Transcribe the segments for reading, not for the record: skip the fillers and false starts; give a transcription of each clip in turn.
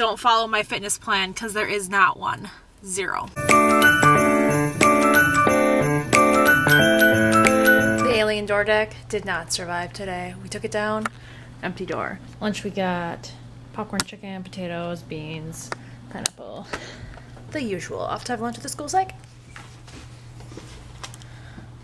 don't follow my fitness plan because there is not one. 0. The alien door deck did not survive today. We took it down, empty door. Lunch we got popcorn chicken, potatoes, beans, pineapple. The usual off to have lunch at the school psych.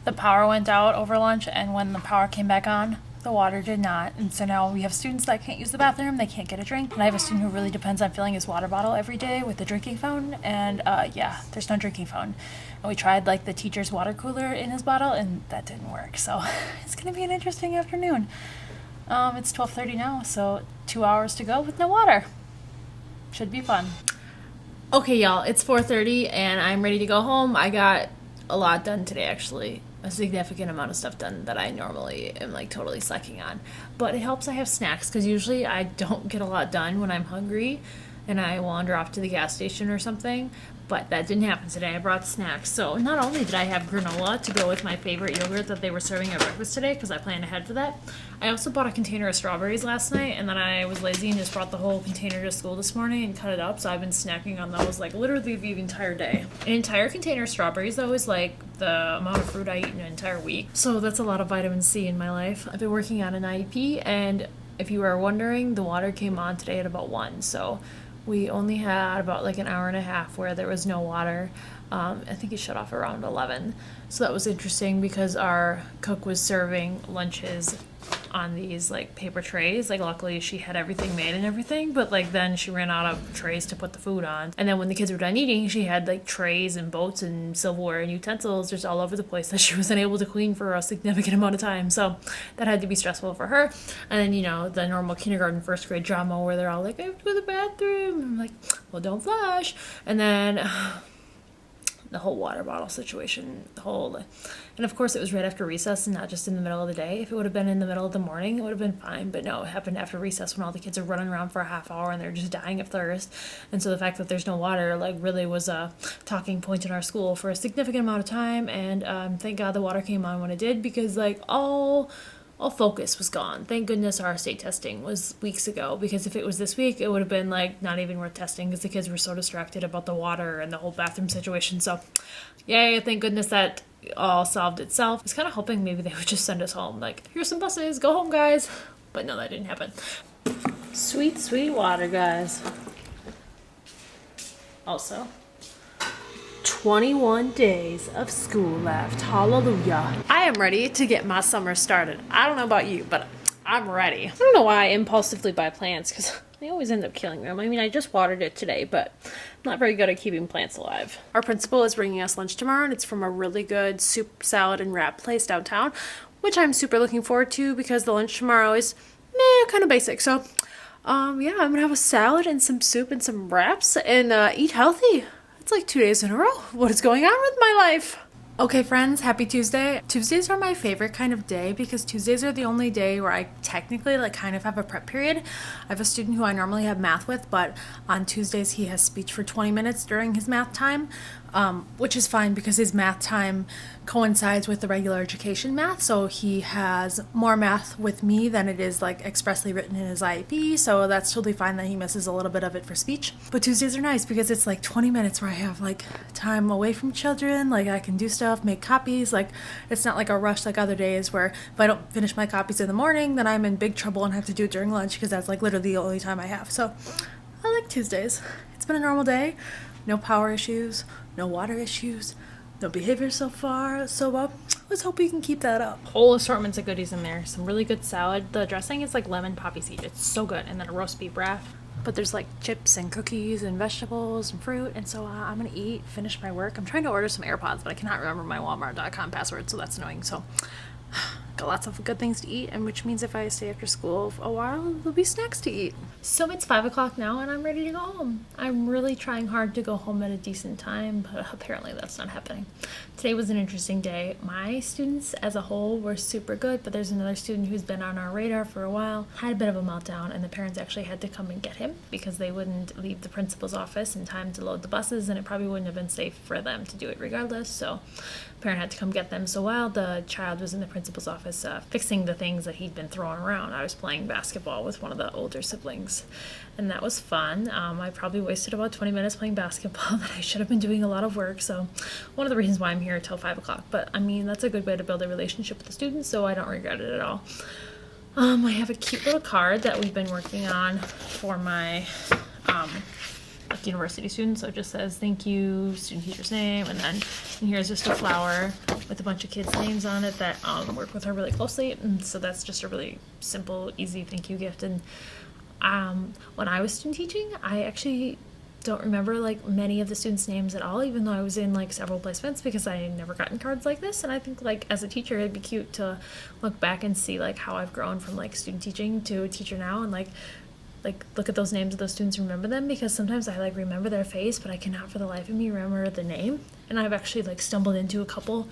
The power went out over lunch, and when the power came back on, the water did not. And so now we have students that can't use the bathroom, they can't get a drink. And I have a student who really depends on filling his water bottle every day with the drinking fountain. And yeah, there's no drinking fountain. And we tried like the teacher's water cooler in his bottle, and that didn't work. So it's gonna be an interesting afternoon. It's 12:30 now, so 2 hours to go with no water. Should be fun. Okay, y'all, it's 4:30 and I'm ready to go home. I got a lot done today, actually. A significant amount of stuff done that I normally am like totally slacking on. But it helps I have snacks, because usually I don't get a lot done when I'm hungry and I wander off to the gas station or something. But that didn't happen today. I brought snacks. So not only did I have granola to go with my favorite yogurt that they were serving at breakfast today, because I planned ahead for that, I also bought a container of strawberries last night, and then I was lazy and just brought the whole container to school this morning and cut it up. So I've been snacking on those like literally the entire day. An entire container of strawberries, though, is like the amount of fruit I eat in an entire week. So that's a lot of vitamin C in my life. I've been working on an IEP, and if you are wondering, the water came on today at about 1. So we only had about like an hour and a half where there was no water. I think it shut off around 11. So that was interesting because our cook was serving lunches on these like paper trays. Like luckily she had everything made and everything, but like then she ran out of trays to put the food on. And then when the kids were done eating, she had like trays and boats and silverware and utensils just all over the place that she wasn't able to clean for a significant amount of time. So that had to be stressful for her. And then, you know, the normal kindergarten, first grade drama where they're all like, I have to go to the bathroom. I'm like, well, don't flush. And then the whole water bottle situation, and of course it was right after recess and not just in the middle of the day. If it would have been in the middle of the morning, it would have been fine, but no, it happened after recess when all the kids are running around for a half hour and they're just dying of thirst. And so the fact that there's no water like really was a talking point in our school for a significant amount of time. And thank God the water came on when it did, because like all focus was gone. Thank goodness our state testing was weeks ago, because if it was this week, it would have been like not even worth testing because the kids were so distracted about the water and the whole bathroom situation. So yay, thank goodness that all solved itself. I was kind of hoping maybe they would just send us home, like, here's some buses, go home guys. But no, that didn't happen. Sweet, sweet water, guys. Also, 21 days of school left. Hallelujah. I am ready to get my summer started. I don't know about you, but I'm ready. I don't know why I impulsively buy plants, because they always end up killing them. I mean, I just watered it today, but I'm not very good at keeping plants alive. Our principal is bringing us lunch tomorrow, and it's from a really good soup, salad, and wrap place downtown, which I'm super looking forward to because the lunch tomorrow is kind of basic. So, yeah, I'm gonna have a salad and some soup and some wraps and eat healthy. It's like 2 days in a row. What is going on with my life? Okay, friends, happy Tuesday. Tuesdays are my favorite kind of day because Tuesdays are the only day where I technically like kind of have a prep period. I have a student who I normally have math with, but on Tuesdays he has speech for 20 minutes during his math time, which is fine because his math time coincides with the regular education math. So he has more math with me than it is like expressly written in his IEP. So that's totally fine that he misses a little bit of it for speech. But Tuesdays are nice because it's like 20 minutes where I have like time away from children. Like I can do stuff, make copies. Like it's not like a rush like other days where if I don't finish my copies in the morning, then I'm in big trouble and have to do it during lunch because that's like literally the only time I have. So I like Tuesdays. It's been a normal day. No power issues, no water issues, no behavior so far. So let's hope we can keep that up. Whole assortments of goodies in there. Some really good salad. The dressing is like lemon poppy seed. It's so good. And then a roast beef wrap. But there's like chips and cookies and vegetables and fruit. And so I'm going to eat, finish my work. I'm trying to order some AirPods, but I cannot remember my Walmart.com password. So that's annoying. So got lots of good things to eat, and which means if I stay after school a while, there'll be snacks to eat. So it's 5 o'clock now, and I'm ready to go home. I'm really trying hard to go home at a decent time, but apparently that's not happening. Today was an interesting day. My students as a whole were super good, but there's another student who's been on our radar for a while, had a bit of a meltdown, and the parents actually had to come and get him because they wouldn't leave the principal's office in time to load the buses, and it probably wouldn't have been safe for them to do it regardless. So the parent had to come get them. So while the child was in the principal's office, was fixing the things that he'd been throwing around. I was playing basketball with one of the older siblings, and that was fun. I probably wasted about 20 minutes playing basketball that I should have been doing a lot of work. So one of the reasons why I'm here till 5 o'clock. But I mean, that's a good way to build a relationship with the students, so I don't regret it at all. I have a cute little card that we've been working on for my university students. So it just says thank you, student teacher's name, and then here's just a flower with a bunch of kids' names on it that work with her really closely. And so that's just a really simple, easy thank you gift. And when I was student teaching, I actually don't remember like many of the students' names at all, even though I was in like several placements, because I never gotten cards like this. And I think like as a teacher, it'd be cute to look back and see like how I've grown from like student teaching to a teacher now, and like look at those names of those students, remember them, because sometimes I like remember their face, but I cannot for the life of me remember the name. And I've actually like stumbled into a couple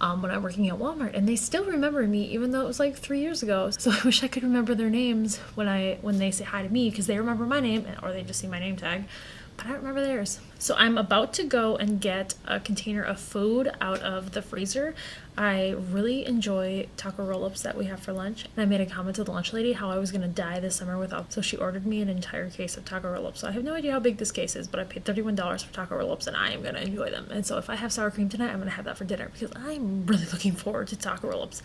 when I'm working at Walmart, and they still remember me even though it was like 3 years ago. So I wish I could remember their names when they say hi to me, because they remember my name, or they just see my name tag, but I don't remember theirs. So I'm about to go and get a container of food out of the freezer. I really enjoy taco roll-ups that we have for lunch, and I made a comment to the lunch lady how I was gonna die this summer without, so she ordered me an entire case of taco roll-ups. So I have no idea how big this case is, but I paid $31 for taco roll-ups, and I am gonna enjoy them. And so if I have sour cream tonight, I'm gonna have that for dinner, because I'm really looking forward to taco roll-ups.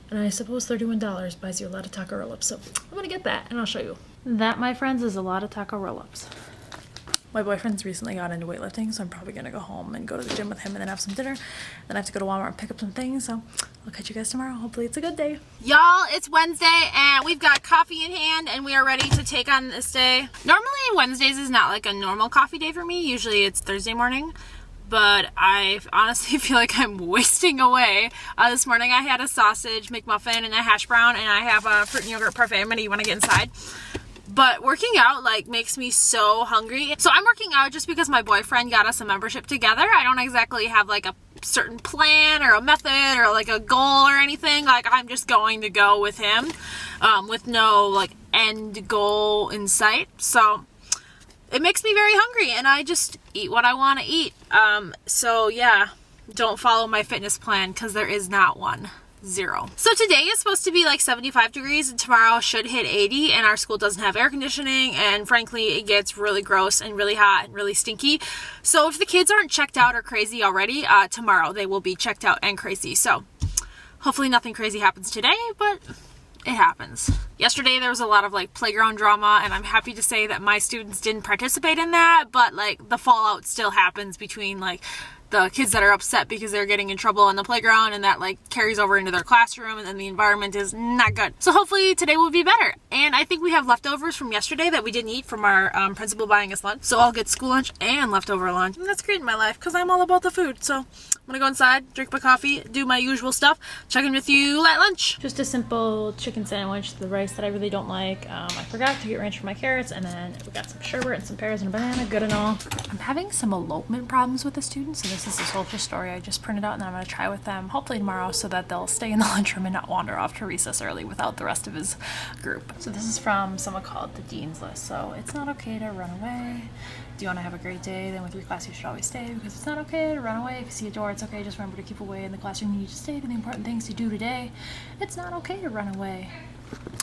And I suppose $31 buys you a lot of taco roll-ups, so I'm gonna get that, and I'll show you. That, my friends, is a lot of taco roll-ups. My boyfriend's recently got into weightlifting, so I'm probably going to go home and go to the gym with him and then have some dinner. Then I have to go to Walmart and pick up some things, so I'll catch you guys tomorrow. Hopefully it's a good day. Y'all, it's Wednesday, and we've got coffee in hand, and we are ready to take on this day. Normally, Wednesdays is not like a normal coffee day for me. Usually it's Thursday morning, but I honestly feel like I'm wasting away. This morning I had a sausage McMuffin and a hash brown, and I have a fruit and yogurt parfait. You want to get inside? But working out like makes me so hungry. So I'm working out just because my boyfriend got us a membership together. I don't exactly have like a certain plan or a method or like a goal or anything. Like I'm just going to go with him with no like end goal in sight. So it makes me very hungry, and I just eat what I want to eat. So yeah, don't follow my fitness plan, because there is not one. 0. So today is supposed to be like 75 degrees, and tomorrow should hit 80, and our school doesn't have air conditioning, and frankly it gets really gross and really hot and really stinky. So if the kids aren't checked out or crazy already, tomorrow they will be checked out and crazy. So hopefully nothing crazy happens today, but it happens. Yesterday there was a lot of like playground drama, and I'm happy to say that my students didn't participate in that, but like the fallout still happens between like the kids that are upset because they're getting in trouble on the playground, and that like carries over into their classroom, and then the environment is not good. So hopefully today will be better. And I think we have leftovers from yesterday that we didn't eat from our principal buying us lunch. So I'll get school lunch and leftover lunch. And that's great in my life, because I'm all about the food. So I'm gonna go inside, drink my coffee, do my usual stuff, check in with you at lunch. Just a simple chicken sandwich, the rice that I really don't like. I forgot to get ranch for my carrots, and then we got some sherbet and some pears and a banana, good and all. I'm having some elopement problems with the students, so this is a social story I just printed out, and I'm going to try with them hopefully tomorrow, so that they'll stay in the lunchroom and not wander off to recess early without the rest of his group. So this is from someone called the Dean's List. So it's not okay to run away. Do you want to have a great day? Then with your class you should always stay, because it's not okay to run away. If you see a door, it's okay. Just remember to keep away. In the classroom you need to stay to the important things to do today. It's not okay to run away.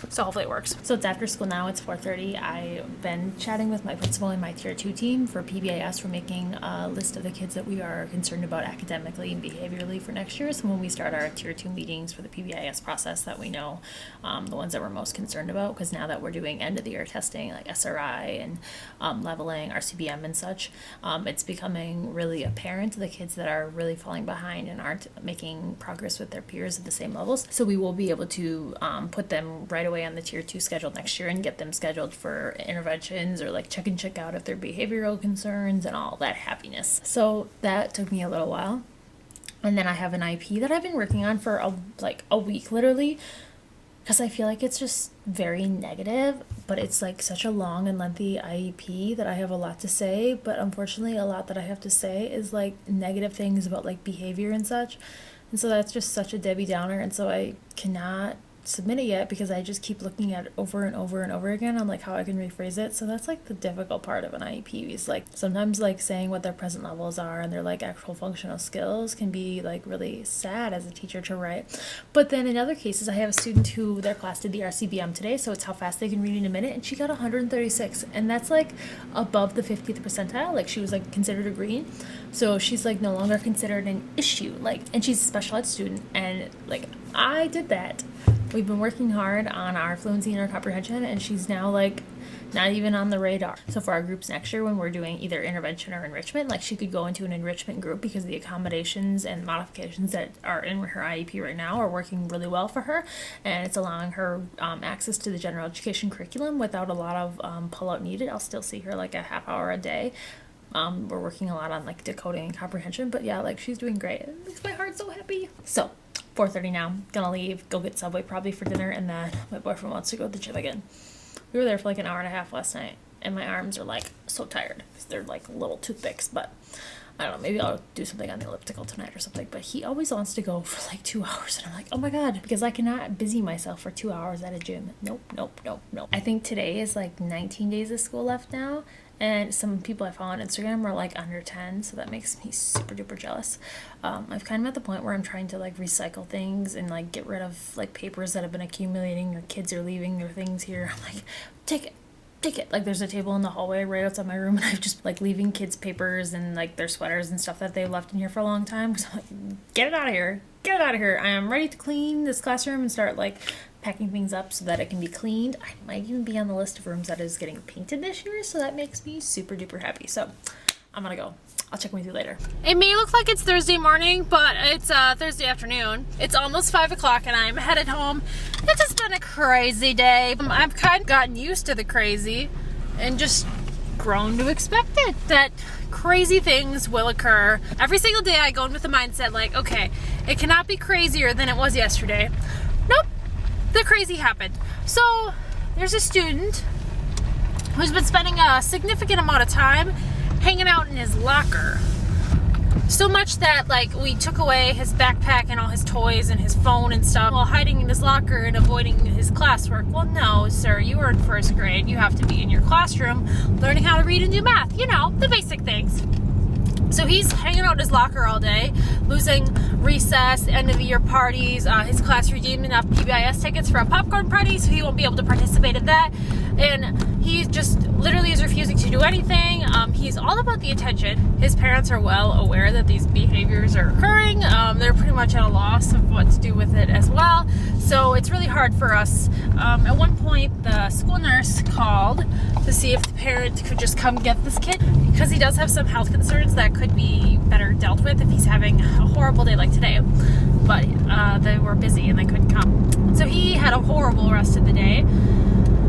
So hopefully it works. So it's after school now, it's 4:30. I've been chatting with my principal and my tier 2 team for PBIS. We're making a list of the kids that we are concerned about academically and behaviorally for next year. So when we start our tier 2 meetings for the PBIS process, that we know the ones that we're most concerned about, because now that we're doing end of the year testing like SRI and leveling, RCBM and such, it's becoming really apparent the kids that are really falling behind and aren't making progress with their peers at the same levels. So we will be able to put them right away on the tier 2 schedule next year and get them scheduled for interventions or like check and check out if their behavioral concerns and all that happiness. So that took me a little while. And then I have an IP that I've been working on for a week literally, because I feel like it's just very negative, but it's like such a long and lengthy IEP that I have a lot to say, but unfortunately a lot that I have to say is like negative things about like behavior and such. And so that's just such a Debbie Downer, and so I cannot submit it yet because I just keep looking at it over and over and over again on like how I can rephrase it. So that's like the difficult part of an IEP is like sometimes like saying what their present levels are and their like actual functional skills can be like really sad as a teacher to write. But then in other cases, I have a student who their class did the RCBM today, so it's how fast they can read in a minute, and she got 136, and that's like above the 50th percentile. Like she was like considered a green, so she's like no longer considered an issue. Like, and she's a special ed student, and like I did that. We've been working hard on our fluency and our comprehension, and she's now like not even on the radar. So for our groups next year, when we're doing either intervention or enrichment, like she could go into an enrichment group because the accommodations and modifications that are in her IEP right now are working really well for her, and it's allowing her access to the general education curriculum without a lot of pull-out needed. I'll still see her like a half hour a day. We're working a lot on like decoding and comprehension, but yeah, like she's doing great. It makes my heart so happy. So 4:30 now, gonna leave, go get Subway probably for dinner, and then my boyfriend wants to go to the gym again. We were there for like an hour and a half last night, and my arms are like so tired because they're like little toothpicks, but I don't know, maybe I'll do something on the elliptical tonight or something. But he always wants to go for like 2 hours, and I'm like, oh my god, because I cannot busy myself for 2 hours at a gym. Nope. I think today is like 19 days of school left now, and some people I follow on Instagram are like under 10, so that makes me super duper jealous. I've kind of at the point where I'm trying to like recycle things and like get rid of like papers that have been accumulating, or kids are leaving their things here. I'm like, take it. Like there's a table in the hallway right outside my room, and I'm just like leaving kids papers and like their sweaters and stuff that they left in here for a long time. So I'm like, get it out of here. I am ready to clean this classroom and start like packing things up so that it can be cleaned. I might even be on the list of rooms that is getting painted this year, so that makes me super duper happy. So I'm gonna go. I'll check with you later. It may look like it's Thursday morning, but it's Thursday afternoon. It's almost 5 o'clock and I'm headed home. It's just been a crazy day. I've kind of gotten used to the crazy and just grown to expect it, that crazy things will occur. Every single day I go in with the mindset like, okay, it cannot be crazier than it was yesterday. Nope, the crazy happened. So there's a student who's been spending a significant amount of time hanging out in his locker. So much that like we took away his backpack and all his toys and his phone and stuff while hiding in his locker and avoiding his classwork. Well, no, sir, you are in first grade. You have to be in your classroom learning how to read and do math. You know, the basic things. So he's hanging out in his locker all day, losing recess, end of the year parties. His class redeemed enough PBIS tickets for a popcorn party, so he won't be able to participate in that. And he just literally is refusing to do anything. He's all about the attention. His parents are well aware that these behaviors are occurring. They're pretty much at a loss of what to do with it as well. So it's really hard for us. At one point, the school nurse called to see if the parent could just come get this kid, because he does have some health concerns that could be better dealt with if he's having a horrible day like today. But they were busy and they couldn't come. So he had a horrible rest of the day.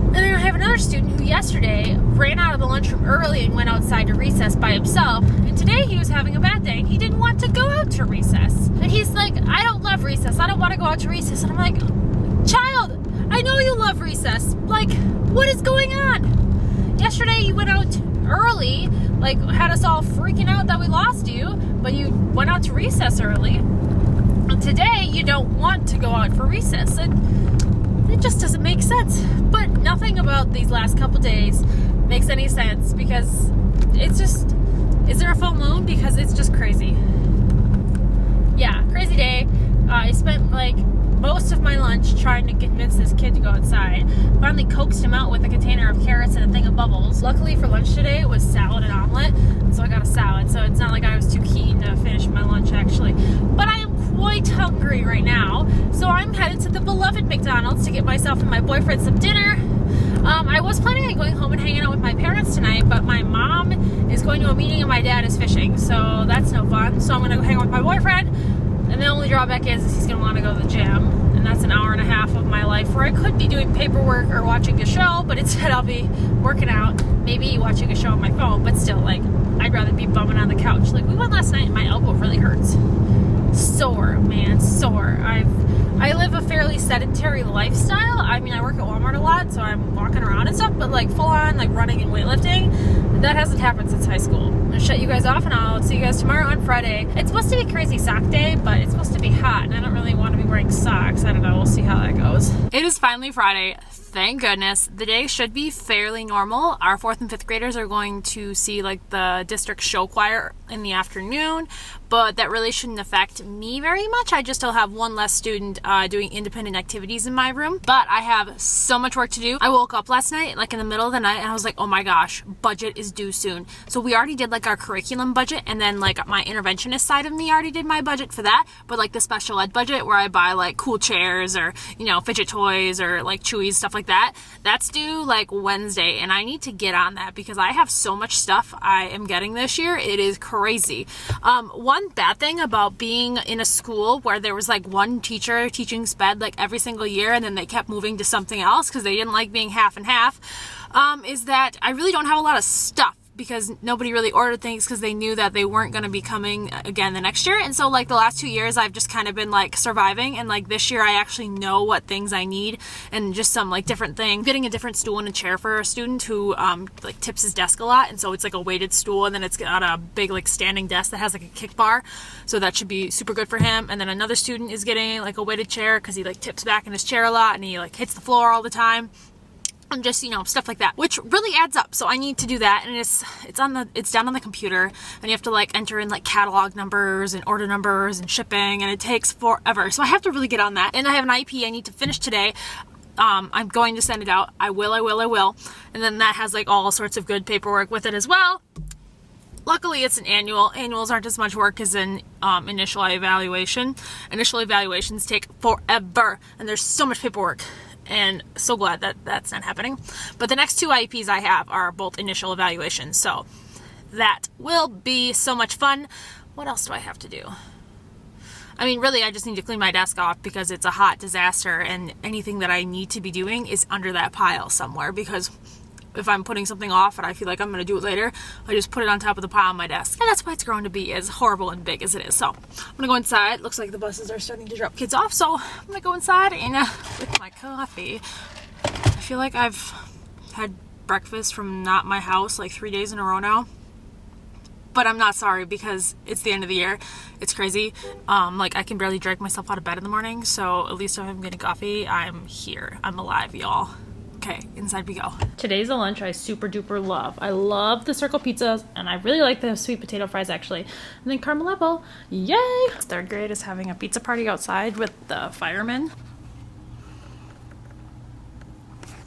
And then I have another student who yesterday ran out of the lunchroom early and went outside to recess by himself. And today he was having a bad day and he didn't want to go out to recess. And he's like, I don't love recess. I don't want to go out to recess. And I'm like, child, I know you love recess. Like, what is going on? Yesterday you went out early, like had us all freaking out that we lost you, but you went out to recess early. And today you don't want to go out for recess. It just doesn't make sense. But nothing about these last couple days makes any sense, because it's just, is there a full moon? Because it's just crazy. Yeah, crazy day. I spent like most of my lunch trying to convince this kid to go outside. Finally coaxed him out with a container of carrots and a thing of bubbles. Luckily for lunch today, it was salad and omelet, so I got a salad. So it's not like I was too keen to finish my lunch actually. But I am quite hungry right now, so I'm headed to the beloved McDonald's to get myself and my boyfriend some dinner. I was planning on going home and hanging out with my parents tonight, but my mom is going to a meeting and my dad is fishing, so that's no fun. So I'm going to go hang out with my boyfriend, and the only drawback is he's going to want to go to the gym, and that's an hour and a half of my life where I could be doing paperwork or watching a show, but instead I'll be working out, maybe watching a show on my phone, but still, like, I'd rather be bumming on the couch. Like, we went last night and my elbow really hurts. Sore, man, sore. I live a fairly sedentary lifestyle. I mean, I work at Walmart a lot, so I'm walking around and stuff, but like full on like running and weightlifting, that hasn't happened since high school. I'm gonna shut you guys off and I'll see you guys tomorrow on Friday. It's supposed to be crazy sock day, but it's supposed to be hot and I don't really want to be wearing socks. I don't know, we'll see how that goes. It is finally Friday. Thank goodness. The day should be fairly normal. Our 4th and 5th graders are going to see like the district show choir in the afternoon, but that really shouldn't affect me very much. I just still have one less student doing independent activities in my room, but I have so much work to do. I woke up last night like in the middle of the night and I was like, oh my gosh, budget is due soon. So we already did like our curriculum budget, and then like my interventionist side of me already did my budget for that, but like the special ed budget where I buy like cool chairs or, you know, fidget toys or like Chewies, stuff like that, that's due like Wednesday, and I need to get on that because I have so much stuff I am getting this year. It is crazy. One bad thing about being in a school where there was like one teacher teaching SPED like every single year and then they kept moving to something else because they didn't like being half and half, is that I really don't have a lot of stuff because nobody really ordered things because they knew that they weren't going to be coming again the next year. And so like the last 2 years I've just kind of been like surviving, and like this year I actually know what things I need and just some like different thing. Getting a different stool and a chair for a student who like tips his desk a lot, and so it's like a weighted stool and then it's got a big like standing desk that has like a kick bar, so that should be super good for him. And then another student is getting like a weighted chair because he like tips back in his chair a lot and he like hits the floor all the time. And just, you know, stuff like that, which really adds up. So I need to do that, and it's down on the computer, and you have to like enter in like catalog numbers and order numbers and shipping, and it takes forever. So I have to really get on that. And I have an IEP I need to finish today. I'm going to send it out. I will. And then that has like all sorts of good paperwork with it as well. Luckily, it's an annual. Annuals aren't as much work as an initial evaluation. Initial evaluations take forever, and there's so much paperwork. And so glad that that's not happening. But the next 2 IEPs I have are both initial evaluations, so that will be so much fun. What else do I have to do? I mean, really, I just need to clean my desk off because it's a hot disaster, and anything that I need to be doing is under that pile somewhere, because if I'm putting something off and I feel like I'm going to do it later, I just put it on top of the pile on my desk. And that's why it's grown to be as horrible and big as it is. So I'm going to go inside. Looks like the buses are starting to drop kids off. So I'm going to go inside and with my coffee. I feel like I've had breakfast from not my house like 3 days in a row now. But I'm not sorry because it's the end of the year. It's crazy. Like I can barely drag myself out of bed in the morning. So at least if I'm getting coffee, I'm here. I'm alive, y'all. Okay, inside we go. Today's a lunch I super duper love. I love the circle pizzas, and I really like the sweet potato fries actually. And then caramel apple, yay! 3rd grade is having a pizza party outside with the firemen.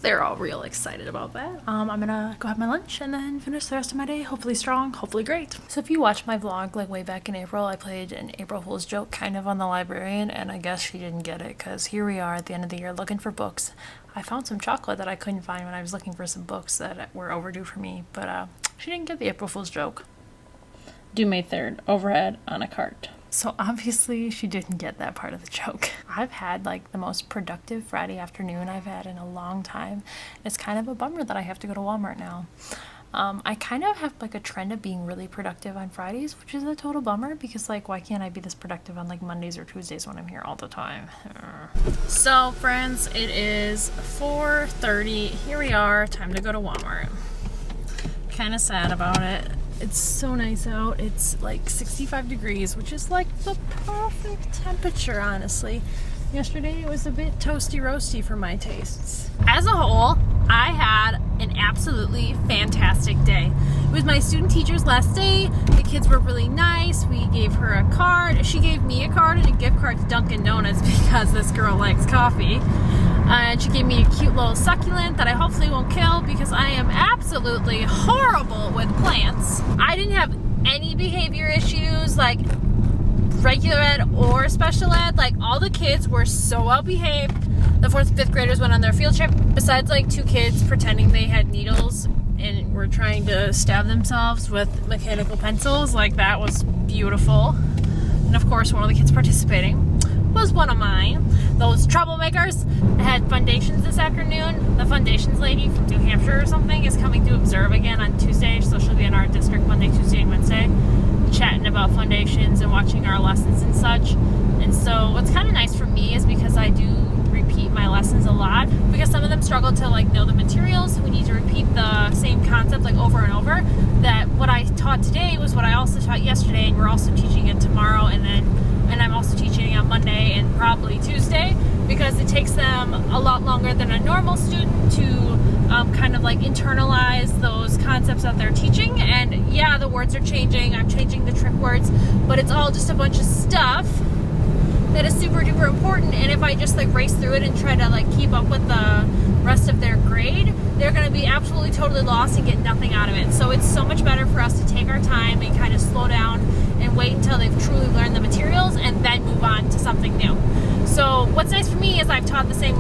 They're all real excited about that. I'm gonna go have my lunch and then finish the rest of my day, hopefully strong, hopefully great. So if you watch my vlog like way back in April, I played an April Fool's joke kind of on the librarian, and I guess she didn't get it because here we are at the end of the year looking for books. I found some chocolate that I couldn't find when I was looking for some books that were overdue for me, but she didn't get the April Fool's joke. Due May 3rd, overhead on a cart. So obviously she didn't get that part of the joke. I've had like the most productive Friday afternoon I've had in a long time. It's kind of a bummer that I have to go to Walmart now. I kind of have like a trend of being really productive on Fridays, which is a total bummer because like why can't I be this productive on like Mondays or Tuesdays when I'm here all the time? So friends, it is 4:30. Here we are, time to go to Walmart. Kind of sad about it. It's so nice out. It's like 65 degrees, which is like the perfect temperature, honestly. Yesterday it was a bit toasty roasty for my tastes. As a whole, I had an absolutely fantastic day. It was my student teacher's last day. The kids were really nice. We gave her a card. She gave me a card and a gift card to Dunkin' Donuts because this girl likes coffee. And she gave me a cute little succulent that I hopefully won't kill because I am absolutely horrible with plants. I didn't have any behavior issues like regular ed or special ed. Like all the kids were so well behaved. The 4th and 5th graders went on their field trip, besides like 2 kids pretending they had needles and were trying to stab themselves with mechanical pencils. Like that was beautiful. And of course one of the kids participating was one of mine. Those troublemakers. I had foundations this afternoon. The foundations lady from New Hampshire or something is coming to observe again on Tuesday, so she'll be in our district Monday, Tuesday, and Wednesday, chatting about foundations and watching our lessons and such. And so what's kind of nice for me is because I like over and over, that what I taught today was what I also taught yesterday, and we're also teaching it tomorrow, and I'm also teaching it on Monday and probably Tuesday, because it takes them a lot longer than a normal student to kind of like internalize those concepts that they're teaching. And yeah, the words are changing. I'm changing the trick words, but it's all just a bunch of stuff that is super duper important. And if I just like race through it and try to like keep up with the rest of their grade, they're going to be absolutely totally lost and get nothing out of it. So it's so much better for us to take our time and kind of slow down and wait until they've truly learned the materials and then move on to something new. So what's nice for me is I've taught the same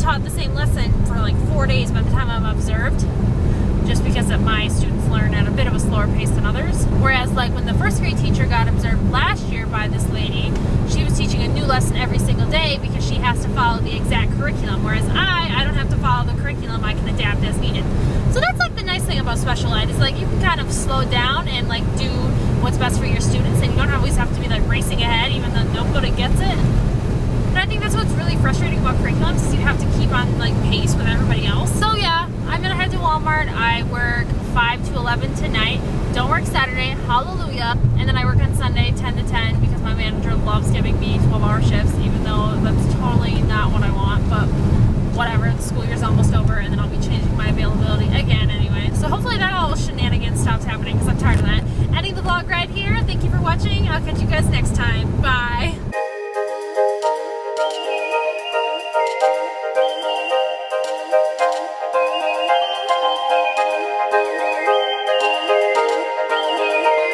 taught the same lesson for like 4 days by the time I'm observed, just because my students learn at a bit of a slower pace than others. Whereas like when the first grade teacher got observed last year by this lady, she was teaching a new lesson every single day because she has to follow the exact curriculum. Whereas I don't have to follow the curriculum, I can adapt as needed. So that's like the nice thing about special ed, is like you can kind of slow down and like do what's best for your students, and you don't always have to be like racing ahead even though nobody gets it. And I think that's what's really frustrating about curriculums, is you have to keep on like pace with everybody else. So yeah, I'm gonna head to Walmart. I work 5 to 11 tonight. Don't work Saturday, hallelujah. And then I work on Sunday 10 to 10 because my manager loves giving me 12-hour shifts, even though that's totally not what I want, but whatever, the school year's almost over, and then I'll be changing my availability again anyway. So hopefully that all shenanigans stops happening, because I'm tired of that. Ending the vlog right here. Thank you for watching. I'll catch you guys next time. Bye.